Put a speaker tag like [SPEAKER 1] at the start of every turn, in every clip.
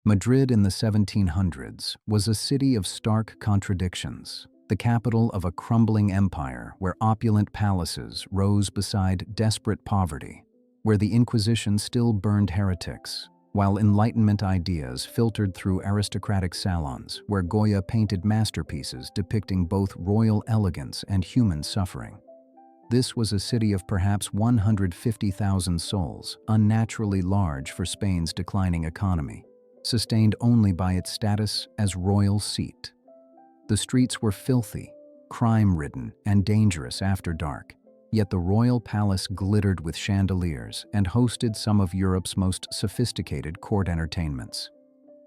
[SPEAKER 1] Madrid in the 1700s was a city of stark contradictions, the capital of a crumbling empire where opulent palaces rose beside desperate poverty, where the Inquisition still burned heretics, while Enlightenment ideas filtered through aristocratic salons where Goya painted masterpieces depicting both royal elegance and human suffering. This was a city of perhaps 150,000 souls, unnaturally large for Spain's declining economy, sustained only by its status as royal seat. The streets were filthy, crime-ridden, and dangerous after dark, yet the royal palace glittered with chandeliers and hosted some of Europe's most sophisticated court entertainments.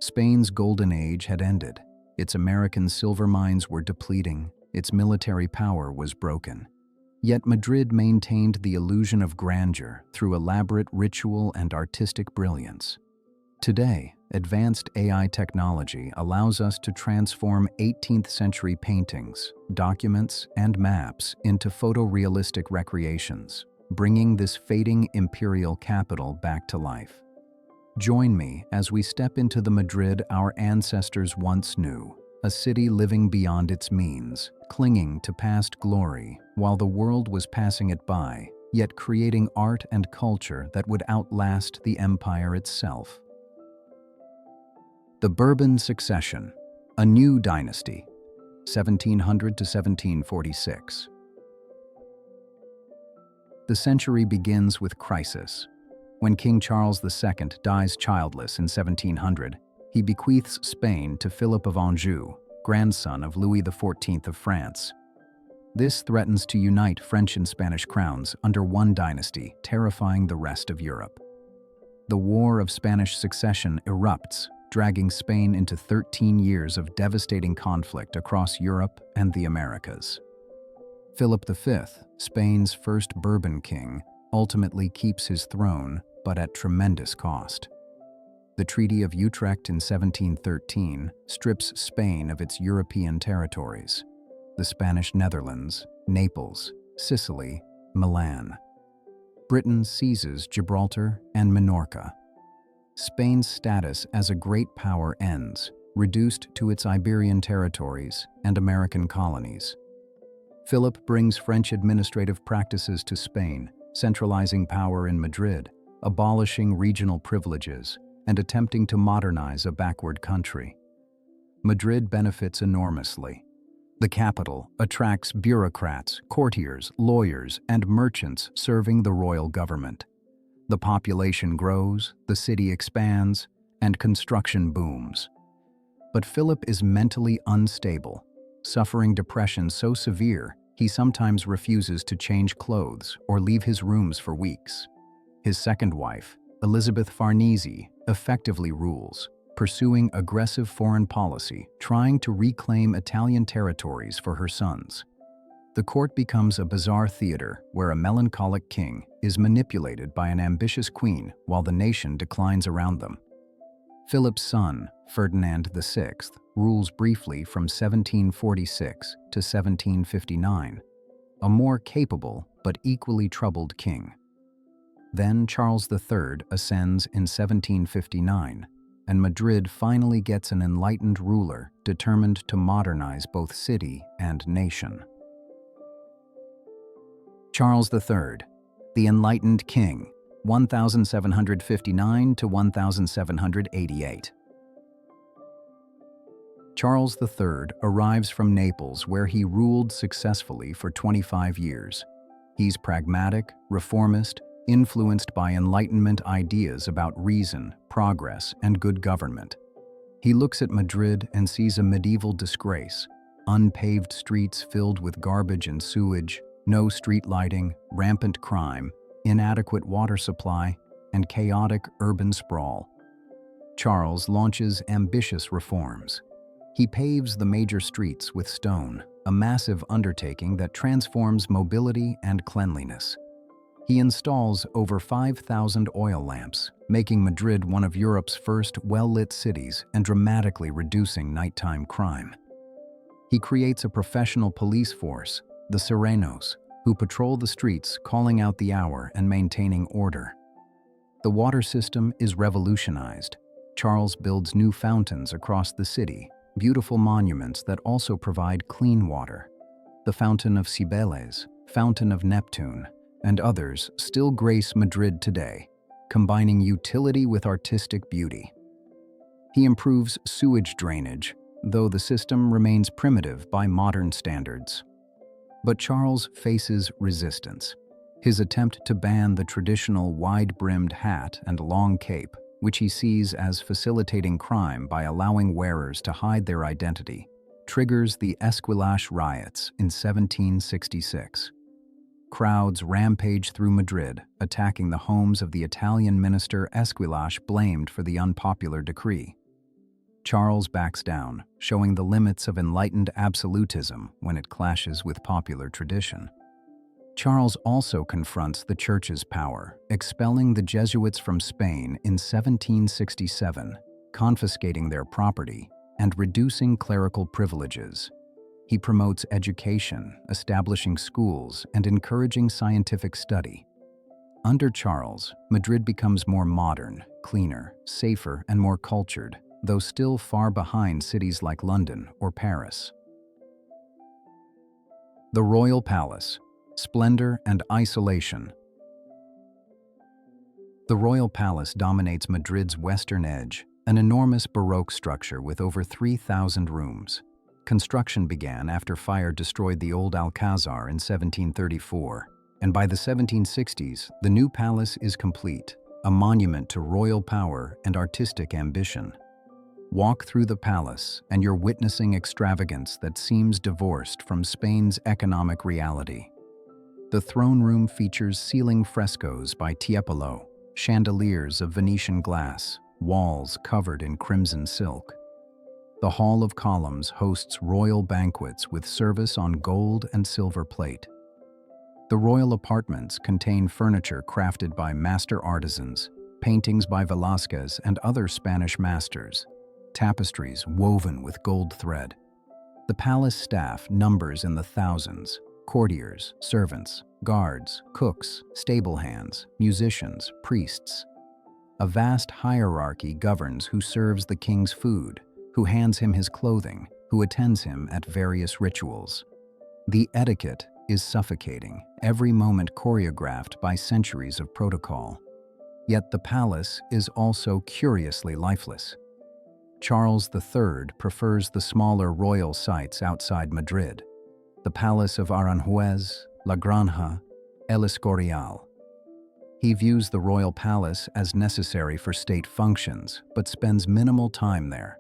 [SPEAKER 1] Spain's golden age had ended. Its American silver mines were depleting, its military power was broken. Yet Madrid maintained the illusion of grandeur through elaborate ritual and artistic brilliance. Today, advanced AI technology allows us to transform 18th-century paintings, documents, and maps into photorealistic recreations, bringing this fading imperial capital back to life. Join me as we step into the Madrid our ancestors once knew, a city living beyond its means, clinging to past glory while the world was passing it by, yet creating art and culture that would outlast the empire itself. The Bourbon succession, a new dynasty, 1700 to 1746. The century begins with crisis. When King Charles II dies childless in 1700, he bequeaths Spain to Philip of Anjou, grandson of Louis XIV of France. This threatens to unite French and Spanish crowns under one dynasty, terrifying the rest of Europe. The War of Spanish Succession erupts, dragging Spain into 13 years of devastating conflict across Europe and the Americas. Philip V, Spain's first Bourbon king, ultimately keeps his throne, but at tremendous cost. The Treaty of Utrecht in 1713 strips Spain of its European territories: the Spanish Netherlands, Naples, Sicily, Milan. Britain seizes Gibraltar and Minorca. Spain's status as a great power ends, reduced to its Iberian territories and American colonies. Philip brings French administrative practices to Spain, centralizing power in Madrid, abolishing regional privileges, and attempting to modernize a backward country. Madrid benefits enormously. The capital attracts bureaucrats, courtiers, lawyers, and merchants serving the royal government. The population grows, the city expands, and construction booms. But Philip is mentally unstable, suffering depression so severe he sometimes refuses to change clothes or leave his rooms for weeks. His second wife, Elizabeth Farnese, effectively rules, pursuing aggressive foreign policy, trying to reclaim Italian territories for her sons. The court becomes a bizarre theater where a melancholic king is manipulated by an ambitious queen while the nation declines around them. Philip's son, Ferdinand VI, rules briefly from 1746 to 1759, a more capable but equally troubled king. Then Charles III ascends in 1759, and Madrid finally gets an enlightened ruler determined to modernize both city and nation. Charles III, the Enlightened King, 1759 to 1788. Charles III arrives from Naples, where he ruled successfully for 25 years. He's pragmatic, reformist, influenced by Enlightenment ideas about reason, progress, and good government. He looks at Madrid and sees a medieval disgrace: unpaved streets filled with garbage and sewage, no street lighting, rampant crime, inadequate water supply, and chaotic urban sprawl. Charles launches ambitious reforms. He paves the major streets with stone, a massive undertaking that transforms mobility and cleanliness. He installs over 5,000 oil lamps, making Madrid one of Europe's first well-lit cities and dramatically reducing nighttime crime. He creates a professional police force, the Serenos, who patrol the streets, calling out the hour and maintaining order. The water system is revolutionized. Charles builds new fountains across the city, beautiful monuments that also provide clean water. The Fountain of Cibeles, Fountain of Neptune, and others still grace Madrid today, combining utility with artistic beauty. He improves sewage drainage, though the system remains primitive by modern standards. But Charles faces resistance. His attempt to ban the traditional wide-brimmed hat and long cape, which he sees as facilitating crime by allowing wearers to hide their identity, triggers the Esquilache riots in 1766. Crowds rampage through Madrid, attacking the homes of the Italian minister Esquilache blamed for the unpopular decree. Charles backs down, showing the limits of enlightened absolutism when it clashes with popular tradition. Charles also confronts the Church's power, expelling the Jesuits from Spain in 1767, confiscating their property, and reducing clerical privileges. He promotes education, establishing schools, and encouraging scientific study. Under Charles, Madrid becomes more modern, cleaner, safer, and more cultured, though still far behind cities like London or Paris. The Royal Palace, Splendor and Isolation. The Royal Palace dominates Madrid's western edge, an enormous Baroque structure with over 3,000 rooms. Construction began after fire destroyed the old Alcazar in 1734, and by the 1760s, the new palace is complete, a monument to royal power and artistic ambition. Walk through the palace, and you're witnessing extravagance that seems divorced from Spain's economic reality. The throne room features ceiling frescoes by Tiepolo, chandeliers of Venetian glass, walls covered in crimson silk. The Hall of Columns hosts royal banquets with service on gold and silver plate. The royal apartments contain furniture crafted by master artisans, paintings by Velázquez and other Spanish masters, tapestries woven with gold thread. The palace staff numbers in the thousands: courtiers, servants, guards, cooks, stable hands, musicians, priests. A vast hierarchy governs who serves the king's food, who hands him his clothing, who attends him at various rituals. The etiquette is suffocating, every moment choreographed by centuries of protocol. Yet the palace is also curiously lifeless. Charles III prefers the smaller royal sites outside Madrid: the Palace of Aranjuez, La Granja, El Escorial. He views the royal palace as necessary for state functions, but spends minimal time there.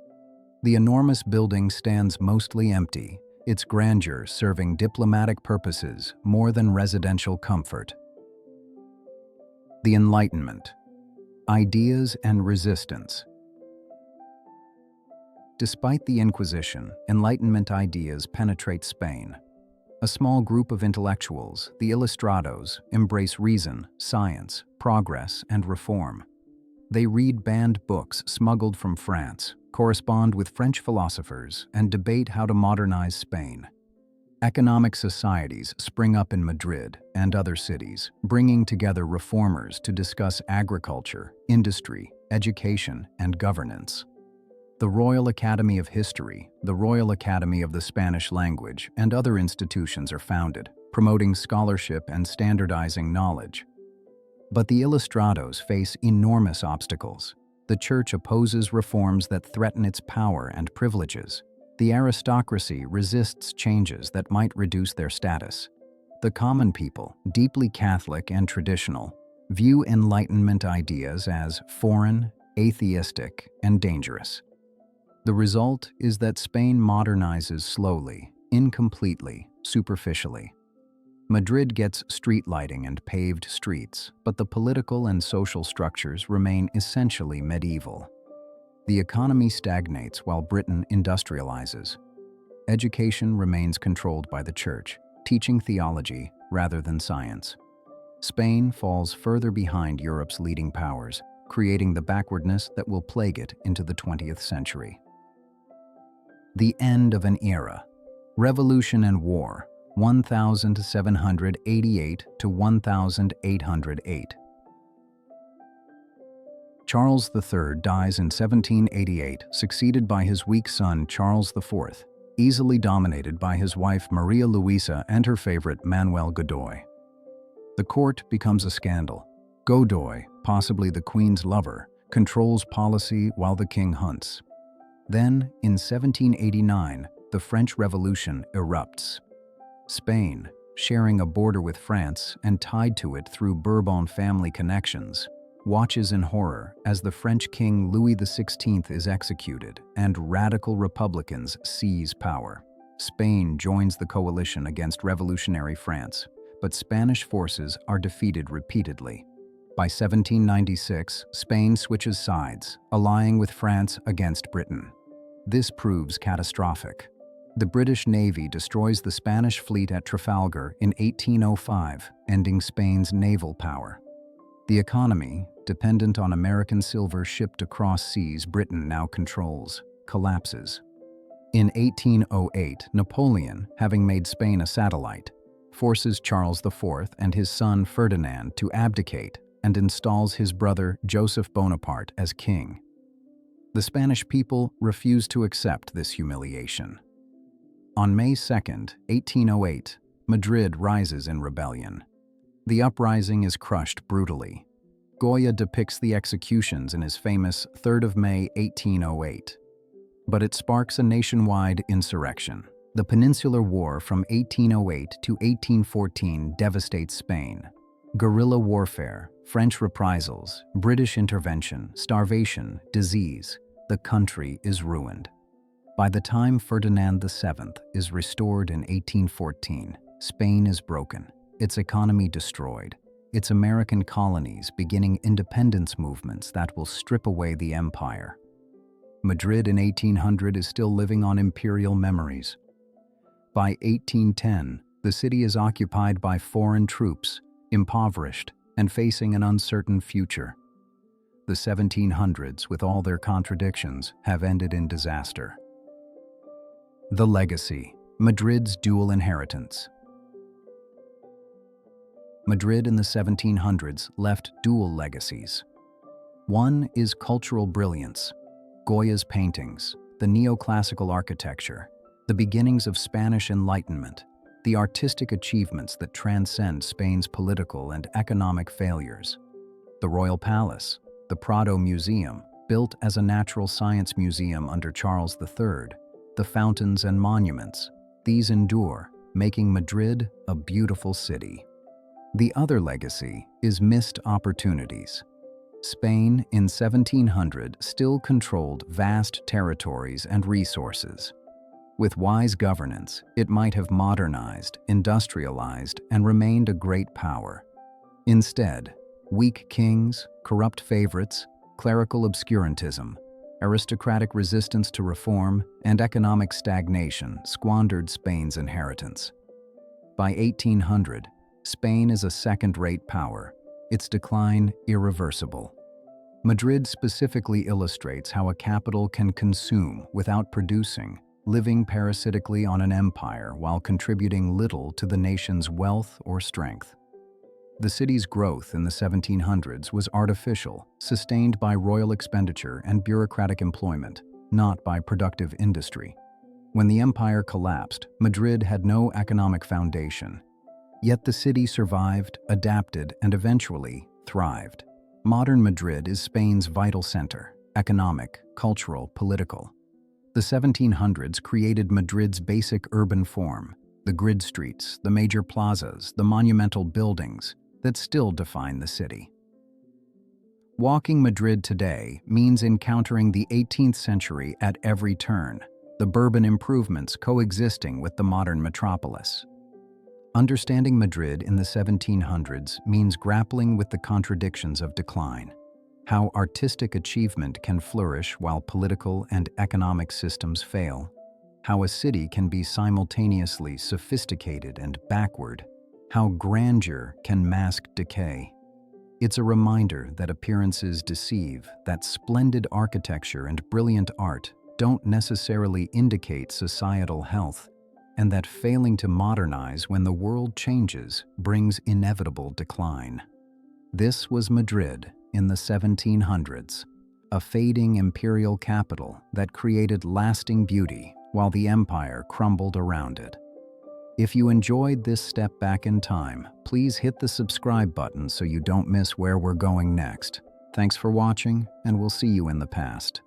[SPEAKER 1] The enormous building stands mostly empty, its grandeur serving diplomatic purposes more than residential comfort. The Enlightenment. Ideas and resistance. Despite the Inquisition, Enlightenment ideas penetrate Spain. A small group of intellectuals, the Ilustrados, embrace reason, science, progress, and reform. They read banned books smuggled from France, correspond with French philosophers, and debate how to modernize Spain. Economic societies spring up in Madrid and other cities, bringing together reformers to discuss agriculture, industry, education, and governance. The Royal Academy of History, the Royal Academy of the Spanish Language, and other institutions are founded, promoting scholarship and standardizing knowledge. But the Ilustrados face enormous obstacles. The Church opposes reforms that threaten its power and privileges. The aristocracy resists changes that might reduce their status. The common people, deeply Catholic and traditional, view Enlightenment ideas as foreign, atheistic, and dangerous. The result is that Spain modernizes slowly, incompletely, superficially. Madrid gets street lighting and paved streets, but the political and social structures remain essentially medieval. The economy stagnates while Britain industrializes. Education remains controlled by the Church, teaching theology rather than science. Spain falls further behind Europe's leading powers, creating the backwardness that will plague it into the 20th century. The end of an era. Revolution and War, 1788 to 1808. Charles III dies in 1788, succeeded by his weak son Charles IV, easily dominated by his wife Maria Luisa and her favorite Manuel Godoy. The court becomes a scandal. Godoy, possibly the queen's lover, controls policy while the king hunts. Then, in 1789, the French Revolution erupts. Spain, sharing a border with France and tied to it through Bourbon family connections, watches in horror as the French King Louis XVI is executed and radical republicans seize power. Spain joins the coalition against revolutionary France, but Spanish forces are defeated repeatedly. By 1796, Spain switches sides, allying with France against Britain. This proves catastrophic. The British Navy destroys the Spanish fleet at Trafalgar in 1805, ending Spain's naval power. The economy, dependent on American silver shipped across seas Britain now controls, collapses. In 1808, Napoleon, having made Spain a satellite, forces Charles IV and his son Ferdinand to abdicate and installs his brother Joseph Bonaparte as king. The Spanish people refuse to accept this humiliation. On May 2, 1808, Madrid rises in rebellion. The uprising is crushed brutally. Goya depicts the executions in his famous 3rd of May 1808. But it sparks a nationwide insurrection. The Peninsular War from 1808 to 1814 devastates Spain. Guerrilla warfare, French reprisals, British intervention, starvation, disease. The country is ruined. By the time Ferdinand VII is restored in 1814, Spain is broken, its economy destroyed, its American colonies beginning independence movements that will strip away the empire. Madrid in 1800 is still living on imperial memories. By 1810, the city is occupied by foreign troops, impoverished, and facing an uncertain future. The 1700s, with all their contradictions, have ended in disaster. The legacy: Madrid's dual inheritance. Madrid in the 1700s left dual legacies. One is cultural brilliance, Goya's paintings, the neoclassical architecture, the beginnings of Spanish Enlightenment, the artistic achievements that transcend Spain's political and economic failures. The Royal Palace, the Prado Museum, built as a natural science museum under Charles III, the fountains and monuments, these endure, making Madrid a beautiful city. The other legacy is missed opportunities. Spain in 1700 still controlled vast territories and resources. With wise governance, it might have modernized, industrialized, and remained a great power. Instead, weak kings, corrupt favorites, clerical obscurantism, aristocratic resistance to reform, and economic stagnation squandered Spain's inheritance. By 1800, Spain is a second-rate power, its decline irreversible. Madrid specifically illustrates how a capital can consume without producing, living parasitically on an empire while contributing little to the nation's wealth or strength. The city's growth in the 1700s was artificial, sustained by royal expenditure and bureaucratic employment, not by productive industry. When the empire collapsed, Madrid had no economic foundation. Yet the city survived, adapted, and eventually thrived. Modern Madrid is Spain's vital center, economic, cultural, political. The 1700s created Madrid's basic urban form, the grid streets, the major plazas, the monumental buildings that still define the city. Walking Madrid today means encountering the 18th century at every turn, the Bourbon improvements coexisting with the modern metropolis. Understanding Madrid in the 1700s means grappling with the contradictions of decline, how artistic achievement can flourish while political and economic systems fail, how a city can be simultaneously sophisticated and backward, how grandeur can mask decay. It's a reminder that appearances deceive, that splendid architecture and brilliant art don't necessarily indicate societal health, and that failing to modernize when the world changes brings inevitable decline. This was Madrid in the 1700s, a fading imperial capital that created lasting beauty while the empire crumbled around it. If you enjoyed this step back in time, please hit the subscribe button so you don't miss where we're going next. Thanks for watching, and we'll see you in the past.